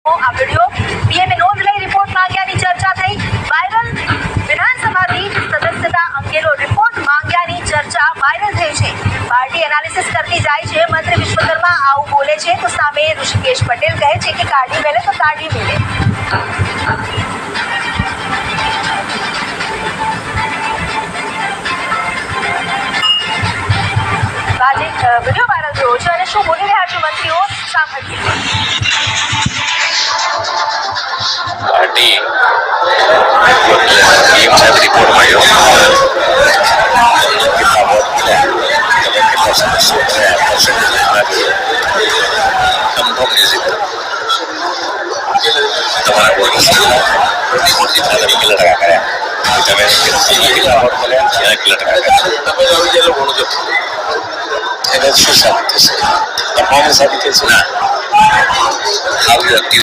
આ વિડીયો પીએમએ નોંધ લઈ રિપોર્ટ માંગ્યાની ચર્ચા થઈ. વાયરલ વિધાનસભાથી સદસ્યતા અંગેનો રિપોર્ટ માંગ્યાની ચર્ચા વાયરલ થઈ છે. પાર્ટી એનાલિસિસ કરતી જાય છે. મંત્રી વિશ્વકર્મા આવું બોલે છે તો સામે ઋષિકેશ પટેલ કહે છે કે કાઢી મેલે તો કાઢી મેલે. વિડીયો વાયરલ થયો છે અને શું બોલી રહ્યા છે મંત્રીઓ સાંભળીએ. પાર્ટી પીએમ સાહેબ રિપોર્ટ મળ્યો કેટલા વોટ મળ્યા કેટલા સદસ્યો થયા કન્ફર્મ મ્યુઝિક તમારા વોટ કેટલા તમે કેટલા ટકા કર્યા તમે કેટલા વોટ મળ્યા ત્યાં કેટલા ટકા કર્યા તમે આવી ગયેલો ઘણું જો એને શું સાબિત થશે પરફોર્મન્સ સાબિત થશે ના આવી